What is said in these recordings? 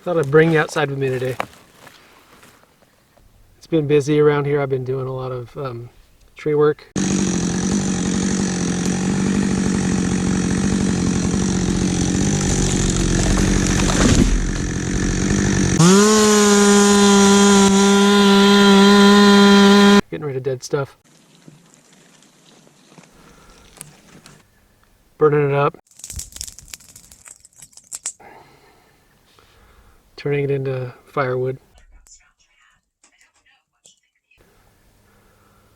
Thought I'd bring you outside with me today. It's been busy around here. I've been doing a lot of tree work. Getting rid of dead stuff. Burning it up. Turning it into firewood.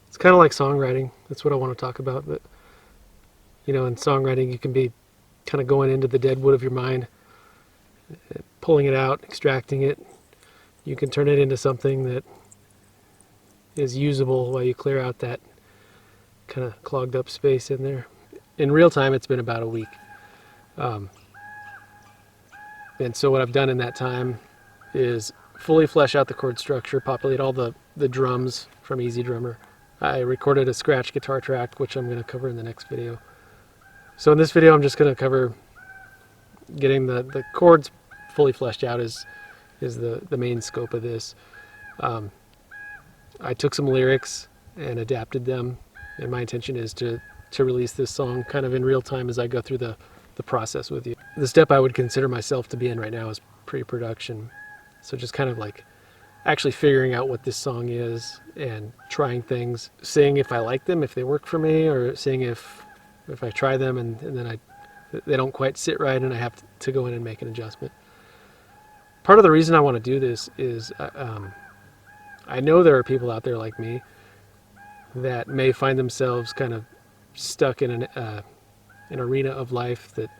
It's kind of like songwriting. That's what I want to talk about. But, you know, in songwriting, you can be kind of going into the dead wood of your mind, pulling it out, extracting it. You can turn it into something that is usable while you clear out that kind of clogged up space in there. In real time, it's been about a week. And so what I've done in that time is fully flesh out the chord structure, populate all the drums from Easy Drummer. I recorded a scratch guitar track, which I'm going to cover in the next video. So in this video, I'm just going to cover getting the chords fully fleshed out is the main scope of this. I took some lyrics and adapted them, and my intention is to release this song kind of in real time as I go through the process with you. The step I would consider myself to be in right now is pre-production. So just kind of like actually figuring out what this song is and trying things, seeing if I like them, if they work for me, or seeing if I try them and then they don't quite sit right and I have to go in and make an adjustment. Part of the reason I want to do this is I know there are people out there like me that may find themselves kind of stuck in an arena of life that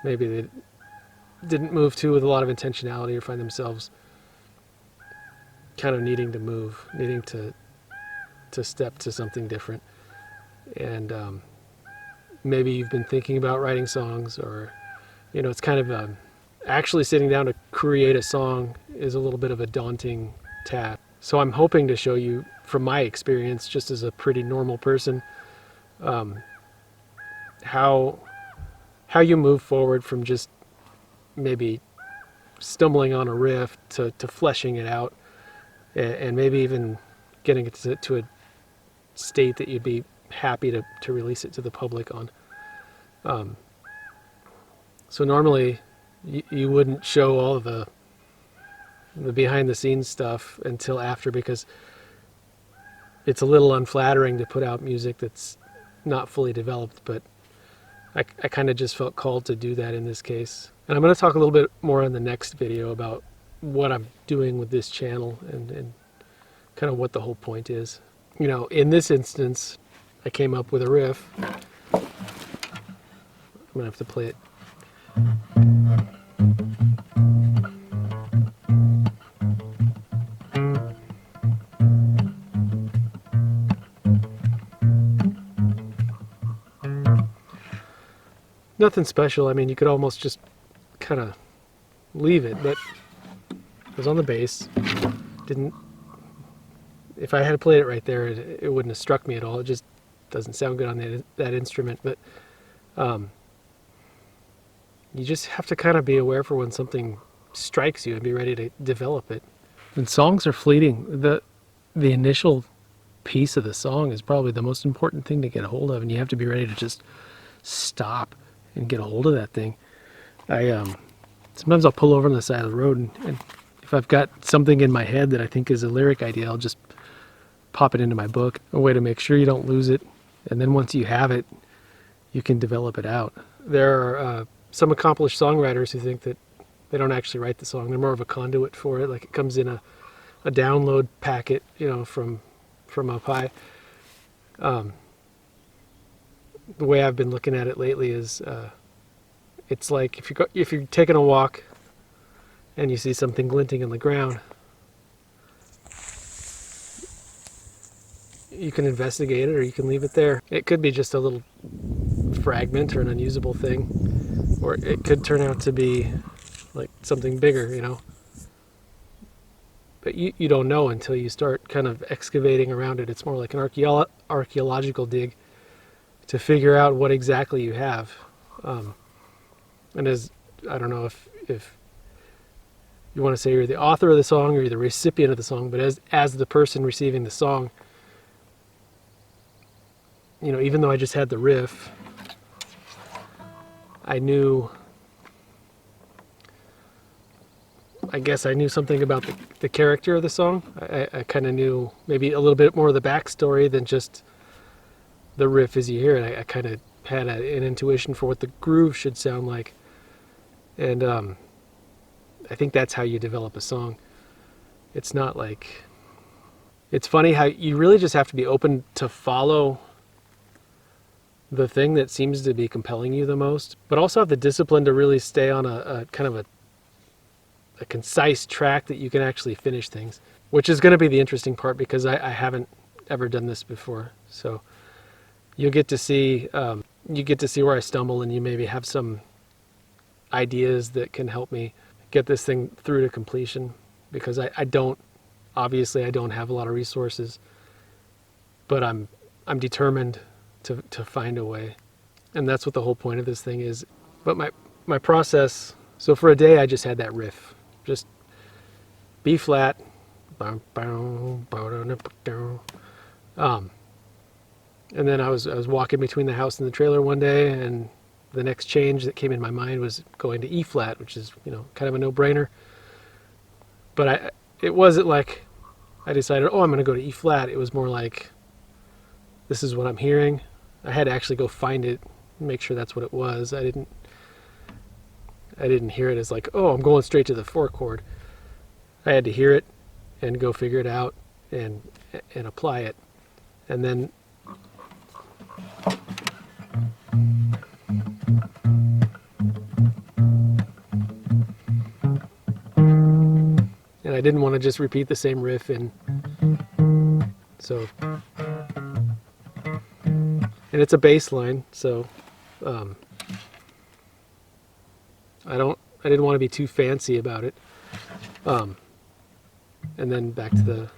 maybe they didn't move to with a lot of intentionality, or find themselves kind of needing to move, needing to step to something different. And maybe you've been thinking about writing songs, or, you know, it's kind of actually sitting down to create a song is a little bit of a daunting task. So I'm hoping to show you from my experience, just as a pretty normal person, how you move forward from just maybe stumbling on a riff to fleshing it out, and maybe even getting it to a state that you'd be happy to release it to the public on. So normally you wouldn't show all of the behind the scenes stuff until after, because it's a little unflattering to put out music that's not fully developed, but I kind of just felt called to do that in this case. And I'm going to talk a little bit more in the next video about what I'm doing with this channel and kind of what the whole point is. You know, in this instance, I came up with a riff. I'm going to have to play it. Nothing special. I mean, you could almost just kind of leave it, but it was on the bass. If I had played it right there, it wouldn't have struck me at all. It just doesn't sound good on that instrument. But you just have to kind of be aware for when something strikes you and be ready to develop it. And songs are fleeting. The initial piece of the song is probably the most important thing to get a hold of, and you have to be ready to just stop and get a hold of that thing. Sometimes I'll pull over on the side of the road, and if I've got something in my head that I think is a lyric idea, I'll just pop it into my book, a way to make sure you don't lose it. And then once you have it, you can develop it out. There are some accomplished songwriters who think that they don't actually write the song. They're more of a conduit for it, like it comes in a download packet, you know, from up high. The way I've been looking at it lately is it's like if you're taking a walk and you see something glinting in the ground, you can investigate it or you can leave it there. It could be just a little fragment or an unusable thing, or it could turn out to be like something bigger, you know. But you don't know until you start kind of excavating around it. It's more like an archaeological dig to figure out what exactly you have. And as I don't know if you want to say you're the author of the song or you're the recipient of the song, but as the person receiving the song, you know, even though I just had the riff, I guess I knew something about the character of the song. I kind of knew maybe a little bit more of the backstory than just the riff as you hear it. I kind of had an intuition for what the groove should sound like. And I think that's how you develop a song. It's not like... It's funny how you really just have to be open to follow the thing that seems to be compelling you the most, but also have the discipline to really stay on a kind of a concise track that you can actually finish things, which is going to be the interesting part because I haven't ever done this before. So you'll get to see where I stumble, and you maybe have some ideas that can help me get this thing through to completion, because I don't have a lot of resources, but I'm determined to find a way. And that's what the whole point of this thing is. But my process, so for a day I just had that riff, just B flat, and then I was walking between the house and the trailer one day, and the next change that came in my mind was going to E flat, which is, you know, kind of a no-brainer. But it wasn't like I decided, oh, I'm going to go to E flat. It was more like, this is what I'm hearing. I had to actually go find it, make sure that's what it was. I didn't hear it as like, oh, I'm going straight to the 4 chord. I had to hear it and go figure it out and apply it. And then I didn't want to just repeat the same riff, and so, and it's a bass line, so I didn't want to be too fancy about it. And then back to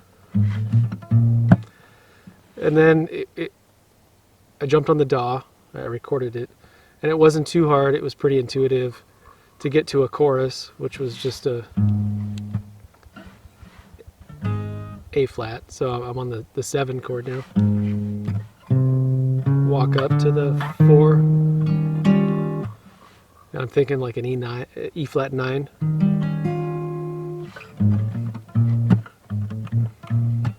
and then I jumped on the DAW, I recorded it, and it wasn't too hard. It was pretty intuitive to get to a chorus, which was just a flat. So I'm on the 7 chord now. Walk up to the 4. And I'm thinking like an E flat 9.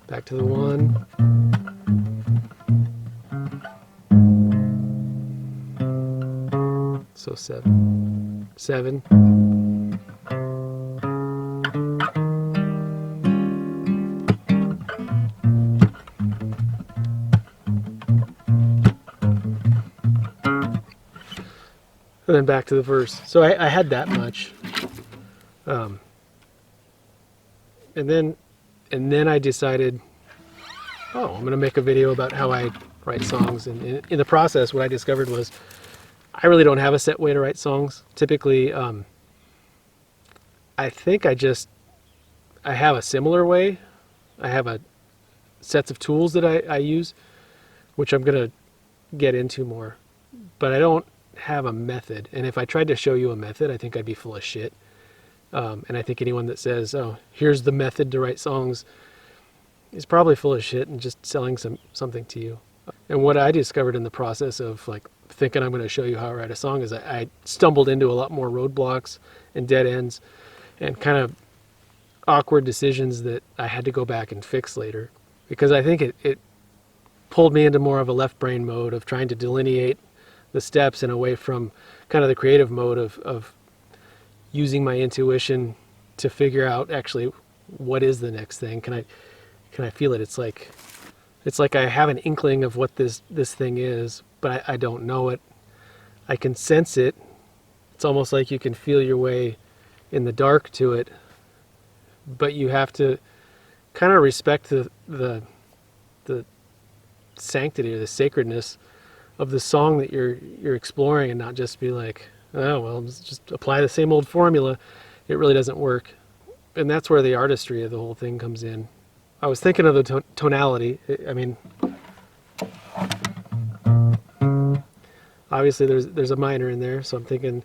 Back to the 1. So 7. And then back to the verse. So I had that much. And then I decided, oh, I'm going to make a video about how I write songs. And in the process, what I discovered was I really don't have a set way to write songs. Typically, I think I have a similar way. I have sets of tools that I use, which I'm going to get into more. But I don't have a method. And if I tried to show you a method, I think I'd be full of shit. And I think anyone that says, oh, here's the method to write songs is probably full of shit and just selling something to you. And what I discovered in the process of like thinking I'm going to show you how I write a song is I stumbled into a lot more roadblocks and dead ends and kind of awkward decisions that I had to go back and fix later, because I think it pulled me into more of a left brain mode of trying to delineate the steps and away from kind of the creative mode of using my intuition to figure out actually what is the next thing. Can I feel it? It's like I have an inkling of what this thing is, but I don't know it. I can sense it. It's almost like you can feel your way in the dark to it, but you have to kind of respect the sanctity or the sacredness of the song that you're exploring, and not just be like, oh well, just apply the same old formula. It really doesn't work. And that's where the artistry of the whole thing comes in. I was thinking of the tonality. I mean, obviously there's a minor in there, so I'm thinking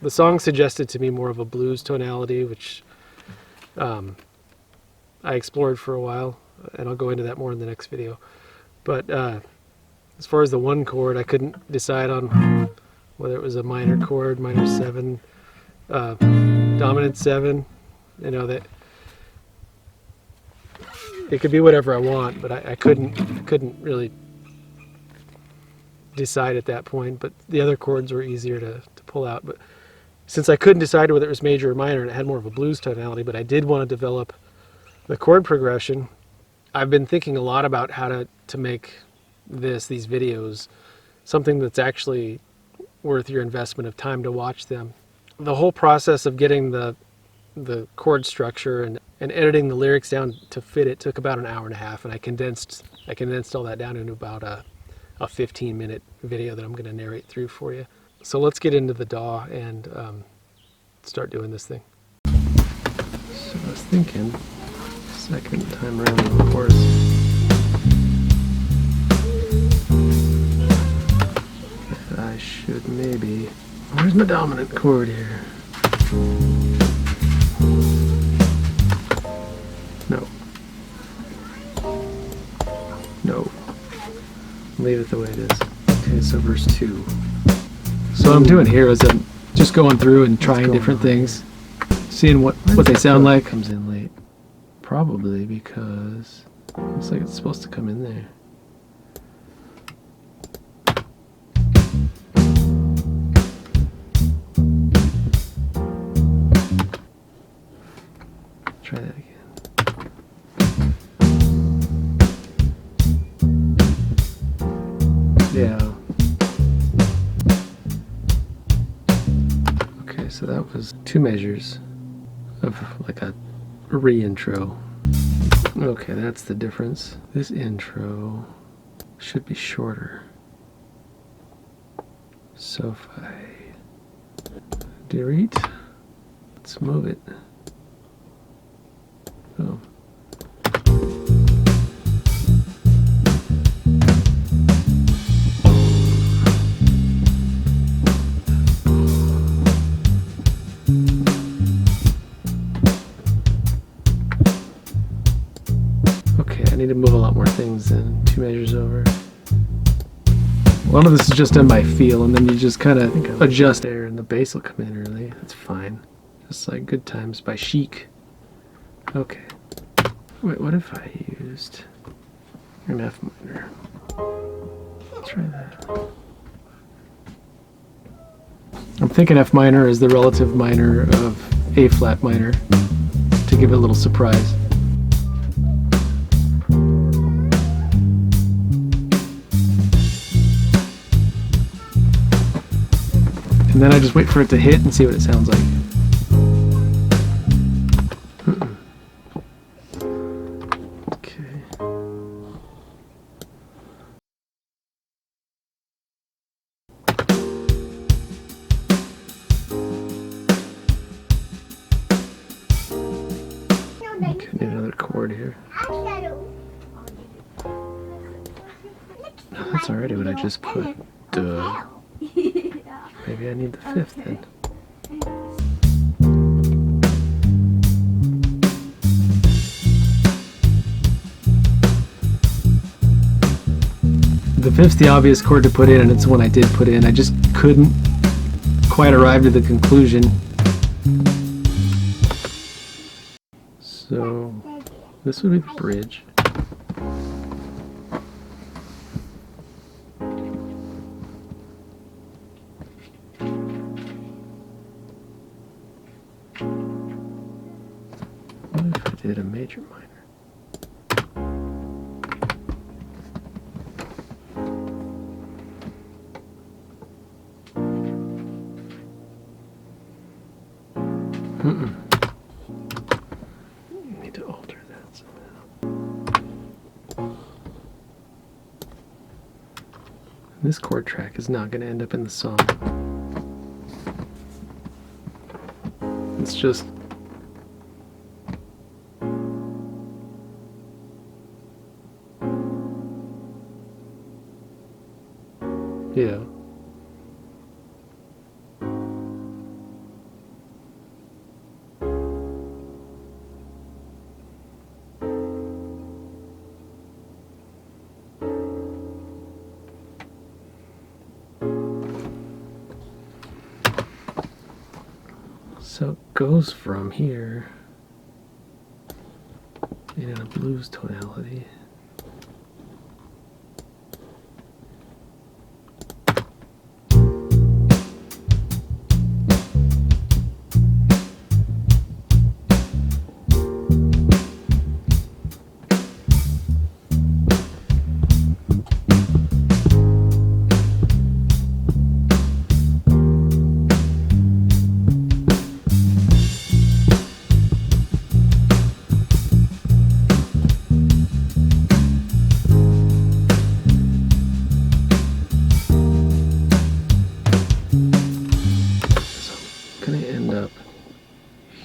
the song suggested to me more of a blues tonality, which I explored for a while, and I'll go into that more in the next video. But as far as the one chord, I couldn't decide on whether it was a minor chord, minor 7, dominant 7. You know, that it could be whatever I want, but I couldn't really decide at that point. But the other chords were easier to pull out. But since I couldn't decide whether it was major or minor, and it had more of a blues tonality, but I did want to develop the chord progression, I've been thinking a lot about how to make these videos something that's actually worth your investment of time to watch them. The whole process of getting the chord structure and editing the lyrics down to fit it took about an hour and a half, and I condensed all that down into about a 15-minute video that I'm going to narrate through for you. So let's get into the DAW and start doing this thing. So I was thinking, second time around the chorus, that I should maybe... Where's my dominant chord here? No. No. Leave it the way it is. Okay, so verse 2. So what I'm doing here is I'm just going through and trying different things, seeing what they sound like. Comes in late. Probably because it looks like it's supposed to come in there. Try that again. Yeah. Okay, so that was 2 measures of like a re-intro. Okay, that's the difference. This intro should be shorter. So if I delete, let's move it. Oh. Okay, I need to move a lot more things than 2 measures over. A lot of this is just done by feel, and then you just kind of adjust there, and the bass will come in early. That's fine. Just like Good Times by Chic. Okay. Wait, what if I used an F minor? Let's try that. I'm thinking F minor is the relative minor of A flat minor to give it a little surprise. And then I just wait for it to hit and see what it sounds like. Okay, need another chord here. No, that's already what I just put. Duh. Maybe I need the 5th then. The 5th's the obvious chord to put in, and it's the one I did put in. I just couldn't quite arrive to the conclusion. So this would be the bridge. What if I did a major minor? Need to alter that somehow. This chord track is not going to end up in the song. It's just yeah. So it goes from here in a blues tonality.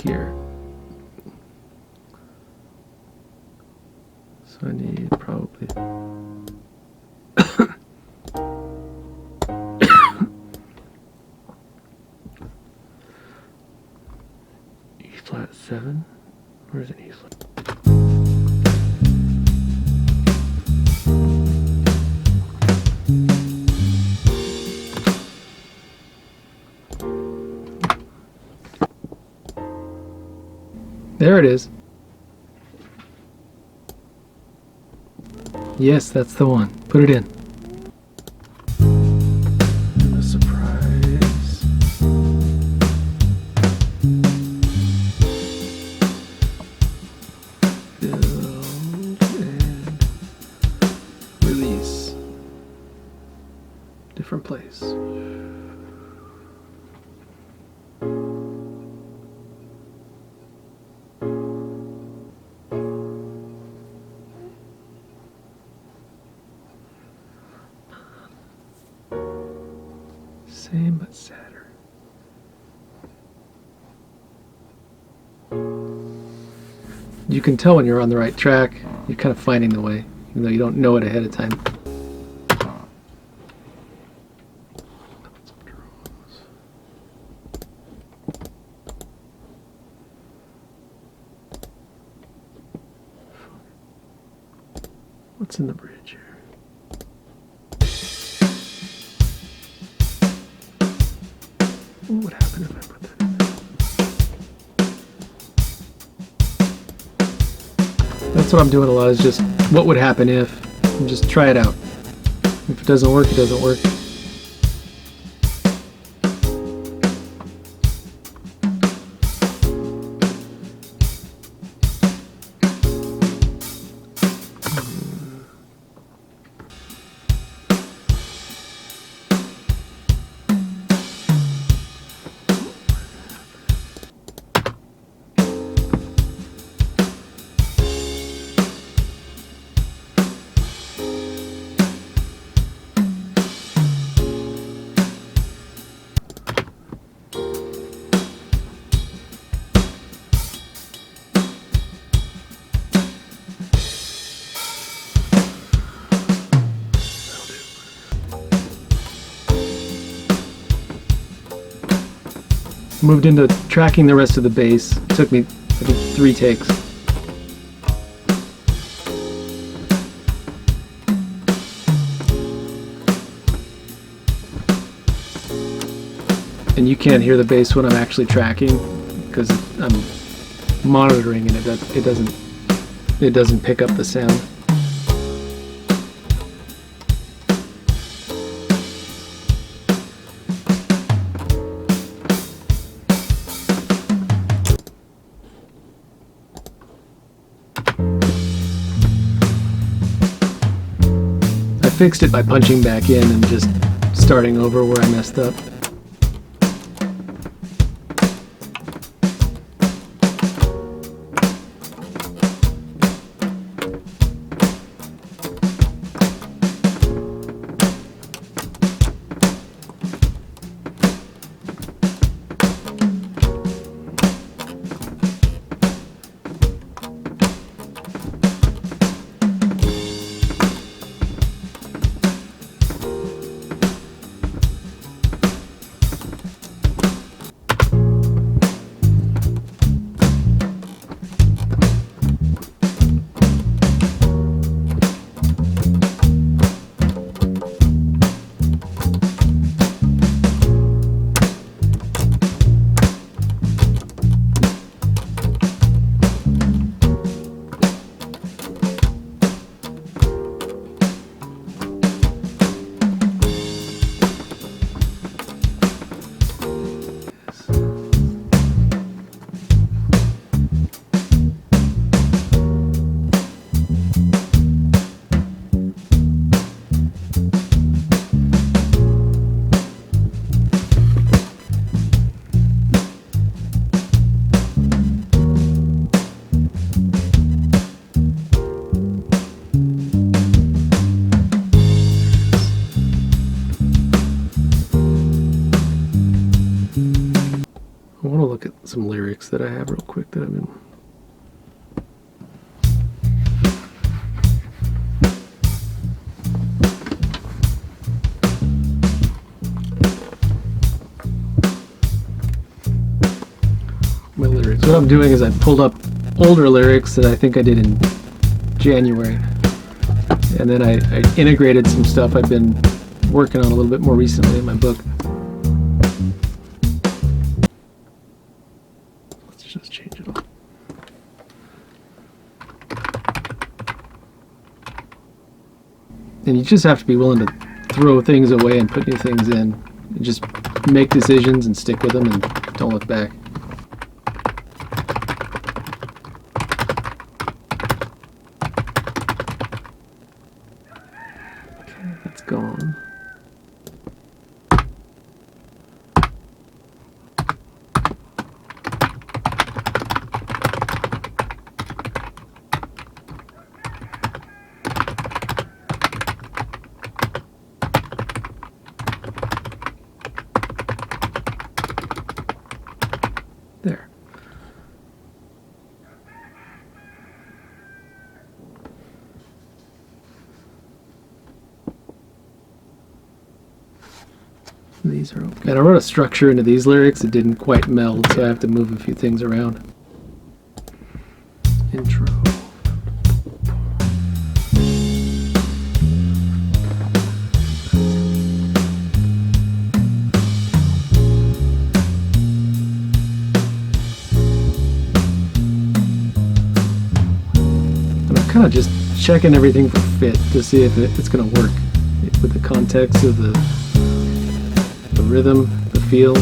Here. So I need probably E flat 7. Where's an E flat? There it is. Yes, that's the one. Put it in. And a surprise. Build and release. Different place. Same but sadder. You can tell when you're on the right track. You're kind of finding the way, even though you don't know it ahead of time. What's in the bridge here? What would happen if I put that in there? That's what I'm doing a lot, is just what would happen if, and just try it out. If it doesn't work, it doesn't work. Moved into tracking the rest of the bass. It took me, I think, 3 takes. And you can't hear the bass when I'm actually tracking because I'm monitoring and it doesn't pick up the sound. I fixed it by punching back in and just starting over where I messed up. some lyrics that I have real quick that I've been. My lyrics. What I'm doing is I pulled up older lyrics that I think I did in January, and then I integrated some stuff I've been working on a little bit more recently in my book. Let's just change it all. And you just have to be willing to throw things away and put new things in, and just make decisions and stick with them and don't look back. That's gone. There. These are okay. And I wrote a structure into these lyrics. It didn't quite meld, so I have to move a few things around. Intro. And I'm kind of just checking everything for fit to see if it's going to work with the context of the rhythm, the feel.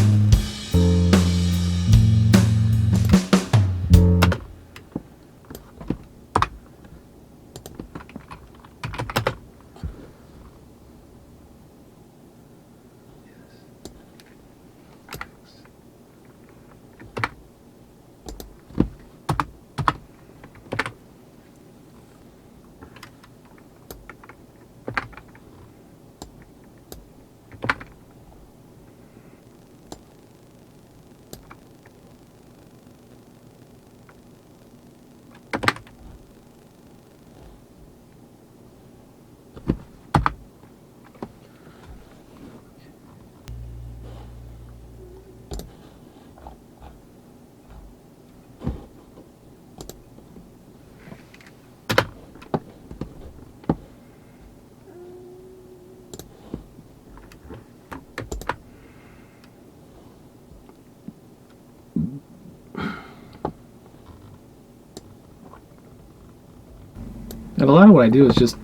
And a lot of what I do is just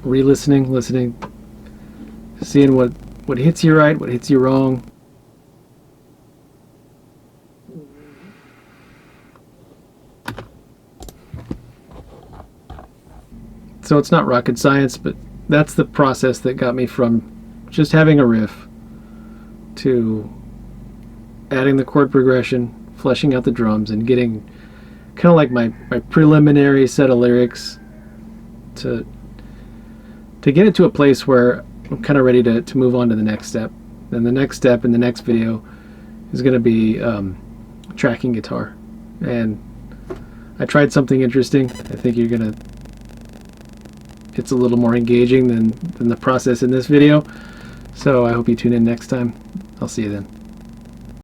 re-listening, listening, seeing what hits you right, what hits you wrong. So it's not rocket science, but that's the process that got me from just having a riff to adding the chord progression, fleshing out the drums, and getting kind of like my preliminary set of lyrics to get it to a place where I'm kind of ready to move on to the next step. And the next step in the next video is going to be tracking guitar. And I tried something interesting. I think you're going to... It's a little more engaging than the process in this video. So I hope you tune in next time. I'll see you then.